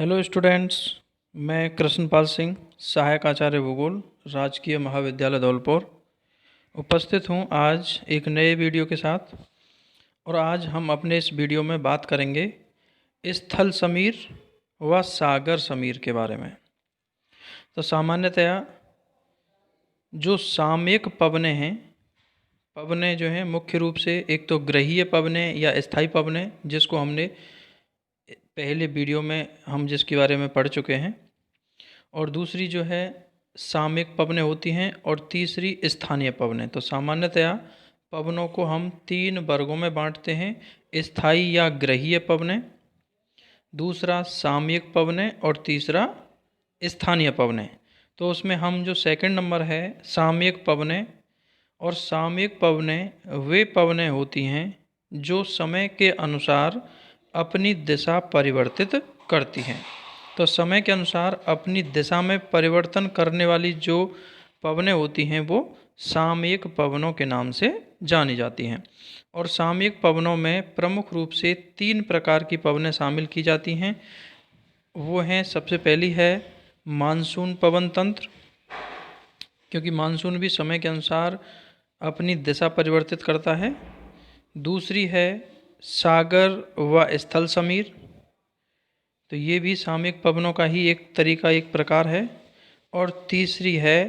Hello students. मैं कृष्णपाल सिंह, सहायक आचार्य भूगोल, राजकीय महाविद्यालय धौलपुर उपस्थित हूँ आज एक नए वीडियो के साथ। और आज हम अपने इस वीडियो में बात करेंगे स्थल समीर व सागर समीर के बारे में। तो सामान्यतया जो सामयिक पवनें हैं, पवनें जो हैं मुख्य रूप से एक तो ग्रहीय पवनें या स्थायी पवनें, जिसको हमने पहले वीडियो में हम जिसके बारे में पढ़ चुके हैं, और दूसरी जो है सामयिक पवनें होती हैं, और तीसरी स्थानीय पवनें। तो सामान्यतया पवनों को हम तीन वर्गों में बांटते हैं: स्थायी या ग्रहीय पवनें, दूसरा सामयिक पवनें, और तीसरा स्थानीय पवनें। तो उसमें हम जो सेकंड नंबर है सामयिक पवनें, और सामयिक पवनें वे पवनें होती हैं जो समय के अनुसार अपनी दिशा परिवर्तित करती हैं। तो समय के अनुसार अपनी दिशा में परिवर्तन करने वाली जो पवनें होती हैं वो सामयिक पवनों के नाम से जानी जाती हैं। और सामयिक पवनों में प्रमुख रूप से तीन प्रकार की पवनें शामिल की जाती हैं। वो हैं, सबसे पहली है मानसून पवन तंत्र, क्योंकि मानसून भी समय के अनुसार अपनी दिशा परिवर्तित करता है। दूसरी है सागर व स्थल समीर, तो ये भी सामयिक पवनों का ही एक तरीका, एक प्रकार है। और तीसरी है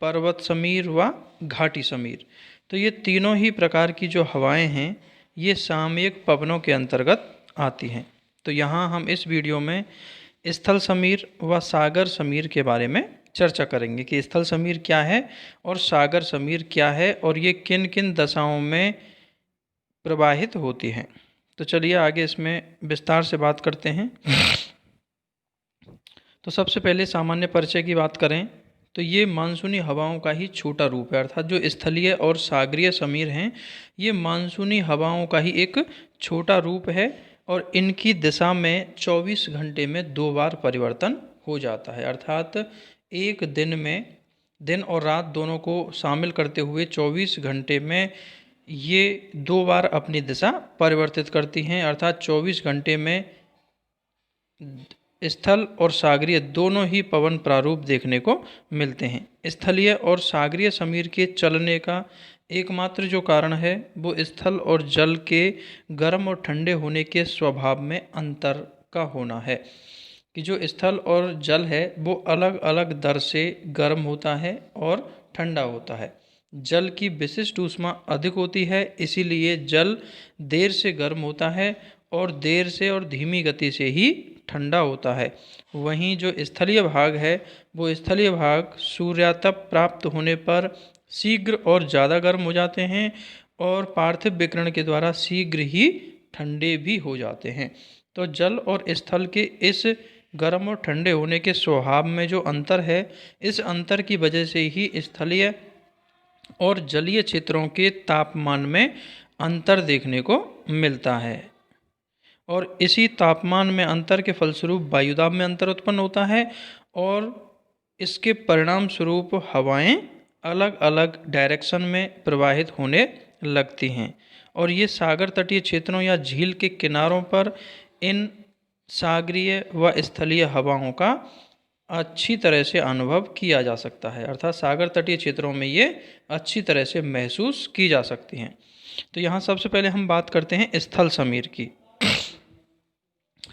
पर्वत समीर व घाटी समीर। तो ये तीनों ही प्रकार की जो हवाएं हैं ये सामयिक पवनों के अंतर्गत आती हैं। तो यहाँ हम इस वीडियो में स्थल समीर व सागर समीर के बारे में चर्चा करेंगे कि स्थल समीर क्या है और सागर समीर क्या है, और ये किन किन दशाओं में प्रवाहित होती हैं। तो चलिए आगे इसमें विस्तार से बात करते हैं। तो सबसे पहले सामान्य परिचय की बात करें तो ये मानसूनी हवाओं का ही छोटा रूप है, अर्थात जो स्थलीय और सागरीय समीर हैं ये मानसूनी हवाओं का ही एक छोटा रूप है, और इनकी दिशा में 24 घंटे में 2 बार परिवर्तन हो जाता है। अर्थात एक दिन में, दिन और रात दोनों को शामिल करते हुए 24 घंटे में ये 2 बार अपनी दिशा परिवर्तित करती हैं। अर्थात 24 घंटे में स्थल और सागरीय दोनों ही पवन प्रारूप देखने को मिलते हैं। स्थलीय और सागरीय समीर के चलने का एकमात्र जो कारण है वो स्थल और जल के गर्म और ठंडे होने के स्वभाव में अंतर का होना है, कि जो स्थल और जल है वो अलग अलग दर से गर्म होता है और ठंडा होता है। जल की विशिष्ट ऊष्मा अधिक होती है, इसीलिए जल देर से गर्म होता है और देर से और धीमी गति से ही ठंडा होता है। वहीं जो स्थलीय भाग है वो स्थलीय भाग सूर्यातप प्राप्त होने पर शीघ्र और ज़्यादा गर्म हो जाते हैं, और पार्थिव विकिरण के द्वारा शीघ्र ही ठंडे भी हो जाते हैं। तो जल और स्थल के इस गर्म और ठंडे होने के स्वभाव में जो अंतर है, इस अंतर की वजह से ही स्थलीय और जलीय क्षेत्रों के तापमान में अंतर देखने को मिलता है, और इसी तापमान में अंतर के फलस्वरूप वायुदाब में अंतर उत्पन्न होता है, और इसके परिणाम स्वरूप हवाएं अलग अलग डायरेक्शन में प्रवाहित होने लगती हैं। और ये सागर तटीय क्षेत्रों या झील के किनारों पर इन सागरीय व स्थलीय हवाओं का अच्छी तरह से अनुभव किया जा सकता है। अर्थात सागर तटीय क्षेत्रों में ये अच्छी तरह से महसूस की जा सकती हैं। तो यहाँ सबसे पहले हम बात करते हैं स्थल समीर की।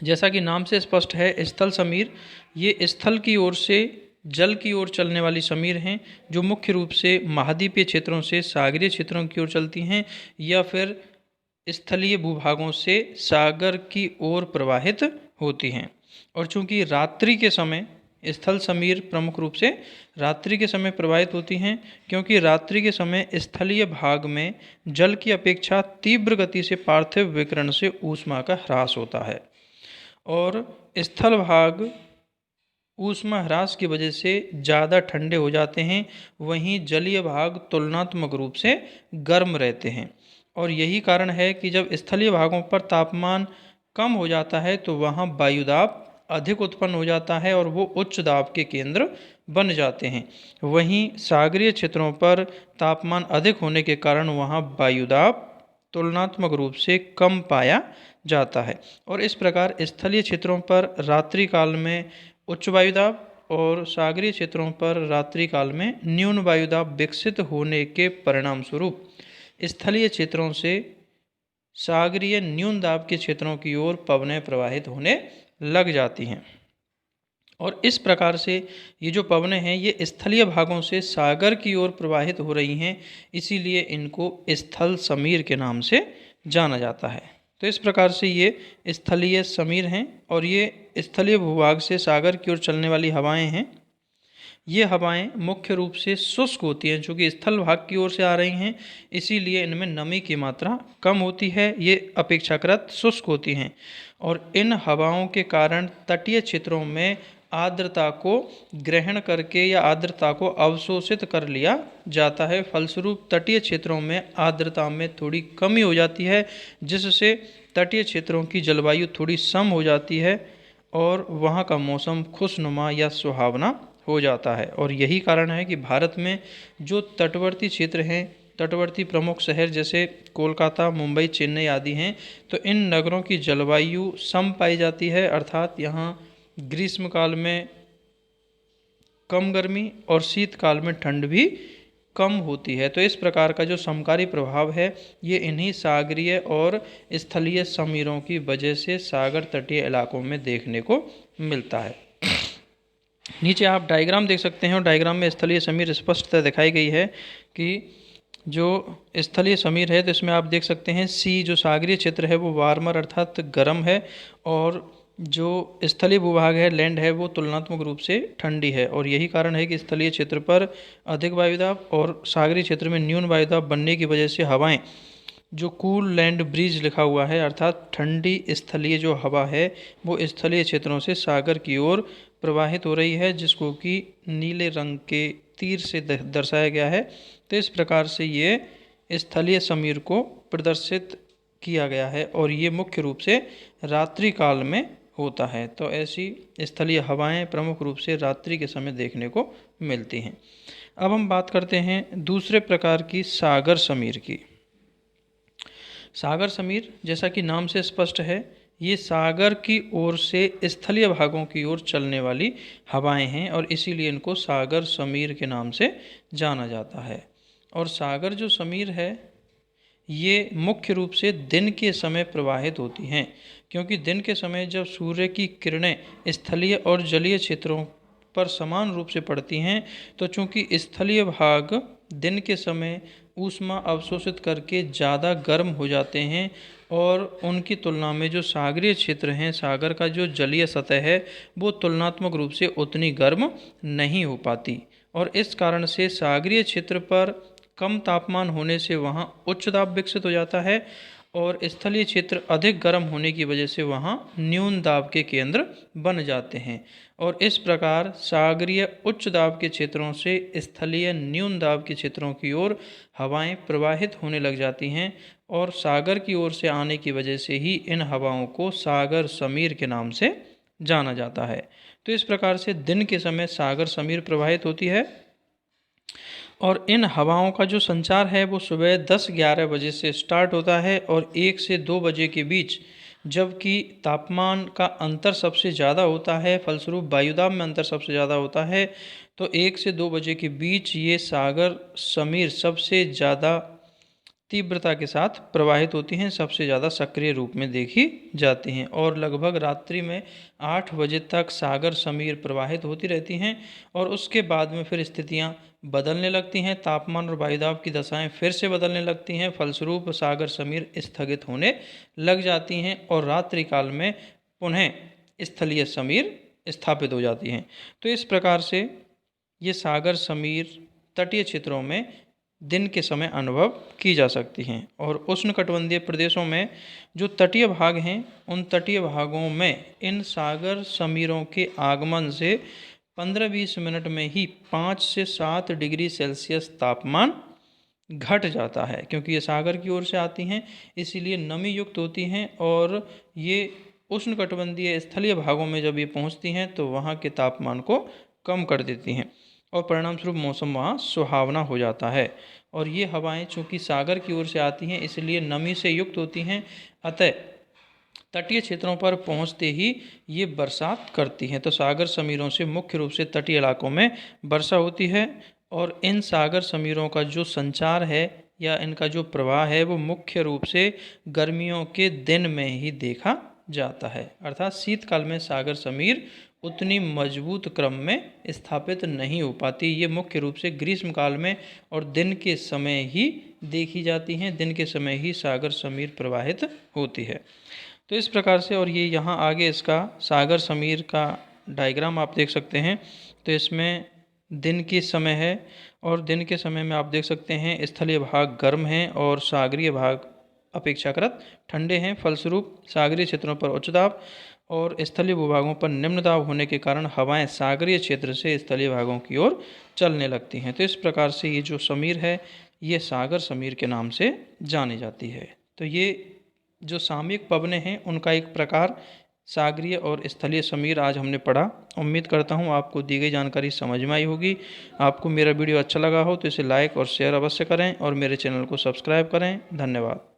जैसा कि नाम से स्पष्ट है, स्थल समीर ये स्थल की ओर से जल की ओर चलने वाली समीर हैं, जो मुख्य रूप से महाद्वीपीय क्षेत्रों से सागरीय क्षेत्रों की ओर चलती हैं, या फिर स्थलीय भूभागों से सागर की ओर प्रवाहित होती हैं। और चूंकि रात्रि के समय स्थल समीर प्रमुख रूप से रात्रि के समय प्रवाहित होती हैं, क्योंकि रात्रि के समय स्थलीय भाग में जल की अपेक्षा तीव्र गति से पार्थिव विकिरण से ऊष्मा का ह्रास होता है, और स्थल भाग ऊष्मा ह्रास की वजह से ज़्यादा ठंडे हो जाते हैं, वहीं जलीय भाग तुलनात्मक रूप से गर्म रहते हैं। और यही कारण है कि जब स्थलीय भागों पर तापमान कम हो जाता है तो वहाँ वायुदाब अधिक उत्पन्न हो जाता है, और वो उच्च दाब के केंद्र बन जाते हैं। वहीं सागरीय क्षेत्रों पर तापमान अधिक होने के कारण वहाँ वायुदाब तुलनात्मक रूप से कम पाया जाता है। और इस प्रकार स्थलीय क्षेत्रों पर रात्रि काल में उच्च वायुदाब और सागरीय क्षेत्रों पर रात्रि काल में न्यून वायुदाब विकसित होने के परिणाम स्वरूप स्थलीय क्षेत्रों से सागरीय न्यून दाब के क्षेत्रों की ओर पवनें प्रवाहित होने लग जाती हैं। और इस प्रकार से ये जो पवनें हैं ये स्थलीय भागों से सागर की ओर प्रवाहित हो रही हैं, इसीलिए इनको स्थल समीर के नाम से जाना जाता है। तो इस प्रकार से ये स्थलीय समीर हैं और ये स्थलीय भूभाग से सागर की ओर चलने वाली हवाएं हैं। ये हवाएं मुख्य रूप से शुष्क होती हैं, चूँकि स्थल भाग की ओर से आ रही हैं, इसीलिए इनमें नमी की मात्रा कम होती है। ये अपेक्षाकृत शुष्क होती हैं और इन हवाओं के कारण तटीय क्षेत्रों में आर्द्रता को ग्रहण करके या आर्द्रता को अवशोषित कर लिया जाता है। फलस्वरूप तटीय क्षेत्रों में आर्द्रता में थोड़ी कमी हो जाती है, जिससे तटीय क्षेत्रों की जलवायु थोड़ी सम हो जाती है और वहाँ का मौसम खुशनुमा या सुहावना हो जाता है। और यही कारण है कि भारत में जो तटवर्ती क्षेत्र हैं, तटवर्ती प्रमुख शहर जैसे कोलकाता, मुंबई, चेन्नई आदि हैं, तो इन नगरों की जलवायु सम पाई जाती है, अर्थात यहाँ ग्रीष्म काल में कम गर्मी और शीतकाल में ठंड भी कम होती है। तो इस प्रकार का जो समकारी प्रभाव है ये इन्हीं सागरीय और स्थलीय समीरों की वजह से सागर तटीय इलाकों में देखने को मिलता है। नीचे आप डायग्राम देख सकते हैं और डायग्राम में स्थलीय समीर स्पष्टतः दिखाई गई है कि जो स्थलीय समीर है तो इसमें आप देख सकते हैं सी जो सागरीय क्षेत्र है वो वार्मर अर्थात गर्म है और जो स्थलीय भूभाग है लैंड है वो तुलनात्मक रूप से ठंडी है। और यही कारण है कि स्थलीय क्षेत्र पर अधिक वायुदाब और सागरीय क्षेत्र में न्यून वायुदाब बनने की वजह से हवाएं जो कूल लैंड ब्रीज लिखा हुआ है अर्थात ठंडी स्थलीय जो हवा है वो स्थलीय क्षेत्रों से सागर की ओर प्रवाहित हो रही है, जिसको कि नीले रंग के तीर से दर्शाया गया है। तो इस प्रकार से ये स्थलीय समीर को प्रदर्शित किया गया है और ये मुख्य रूप से रात्रि काल में होता है। तो ऐसी स्थलीय हवाएं प्रमुख रूप से रात्रि के समय देखने को मिलती हैं। अब हम बात करते हैं दूसरे प्रकार की सागर समीर की। सागर समीर जैसा कि नाम से स्पष्ट है ये सागर की ओर से स्थलीय भागों की ओर चलने वाली हवाएं हैं और इसीलिए इनको सागर समीर के नाम से जाना जाता है। और सागर जो समीर है ये मुख्य रूप से दिन के समय प्रवाहित होती हैं, क्योंकि दिन के समय जब सूर्य की किरणें स्थलीय और जलीय क्षेत्रों पर समान रूप से पड़ती हैं तो चूंकि स्थलीय भाग दिन के समय ऊष्मा अवशोषित करके ज़्यादा गर्म हो जाते हैं और उनकी तुलना में जो सागरीय क्षेत्र हैं सागर का जो जलीय सतह है वो तुलनात्मक रूप से उतनी गर्म नहीं हो पाती और इस कारण से सागरीय क्षेत्र पर कम तापमान होने से वहाँ उच्च दाब विकसित हो जाता है और स्थलीय क्षेत्र अधिक गर्म होने की वजह से वहाँ न्यून दाब के केंद्र बन जाते हैं और इस प्रकार सागरीय उच्च दाब के क्षेत्रों से स्थलीय न्यून दाब के क्षेत्रों की ओर हवाएं प्रवाहित होने लग जाती हैं और सागर की ओर से आने की वजह से ही इन हवाओं को सागर समीर के नाम से जाना जाता है। तो इस प्रकार से दिन के समय सागर समीर प्रवाहित होती है और इन हवाओं का जो संचार है वो सुबह 10-11 बजे से स्टार्ट होता है और 1 से 2 बजे के बीच, जबकि तापमान का अंतर सबसे ज़्यादा होता है, फलस्वरूप वायुदाब में अंतर सबसे ज़्यादा होता है। तो 1 से 2 बजे के बीच ये सागर समीर सबसे ज़्यादा तीव्रता के साथ प्रवाहित होती हैं, सबसे ज़्यादा सक्रिय रूप में देखी जाती हैं और लगभग रात्रि में 8 बजे तक सागर समीर प्रवाहित होती रहती हैं और उसके बाद में फिर स्थितियां बदलने लगती हैं, तापमान और वायुदाब की दशाएं फिर से बदलने लगती हैं, फलस्वरूप सागर समीर स्थगित होने लग जाती हैं और रात्रि काल में पुनः स्थलीय समीर स्थापित हो जाती हैं। तो इस प्रकार से ये सागर समीर तटीय क्षेत्रों में दिन के समय अनुभव की जा सकती हैं और उष्णकटिबंधीय प्रदेशों में जो तटीय भाग हैं उन तटीय भागों में इन सागर समीरों के आगमन से 15-20 मिनट में ही 5 से 7 डिग्री सेल्सियस तापमान घट जाता है, क्योंकि ये सागर की ओर से आती हैं इसीलिए नमी युक्त होती हैं और ये उष्णकटिबंधीय स्थलीय भागों में जब ये पहुंचती हैं तो वहाँ के तापमान को कम कर देती हैं और परिणाम स्वरूप मौसम वहाँ सुहावना हो जाता है। और ये हवाएं चूँकि सागर की ओर से आती हैं इसलिए नमी से युक्त होती हैं, अतः तटीय क्षेत्रों पर पहुंचते ही ये बरसात करती हैं। तो सागर समीरों से मुख्य रूप से तटीय इलाकों में वर्षा होती है और इन सागर समीरों का जो संचार है या इनका जो प्रवाह है वो मुख्य रूप से गर्मियों के दिन में ही देखा जाता है। अर्थात शीतकाल में सागर समीर उतनी मजबूत क्रम में स्थापित नहीं हो पाती। ये मुख्य रूप से ग्रीष्म काल में और दिन के समय ही देखी जाती हैं। दिन के समय ही सागर समीर प्रवाहित होती है। तो इस प्रकार से, और ये यहाँ आगे इसका सागर समीर का डायग्राम आप देख सकते हैं। तो इसमें दिन के समय है और दिन के समय में आप देख सकते हैं स्थलीय भाग गर्म हैं और सागरीय भाग अपेक्षाकृत ठंडे हैं। फलस्वरूप सागरीय क्षेत्रों पर उच्च दाब और स्थलीय भूभागों पर निम्न दाब होने के कारण हवाएं सागरीय क्षेत्र से स्थलीय भागों की ओर चलने लगती हैं। तो इस प्रकार से ये जो समीर है ये सागर समीर के नाम से जानी जाती है। तो ये जो सामयिक पवनें हैं उनका एक प्रकार सागरीय और स्थलीय समीर आज हमने पढ़ा। उम्मीद करता हूँ आपको दी गई जानकारी समझ में आई होगी। आपको मेरा वीडियो अच्छा लगा हो तो इसे लाइक और शेयर अवश्य करें और मेरे चैनल को सब्सक्राइब करें। धन्यवाद।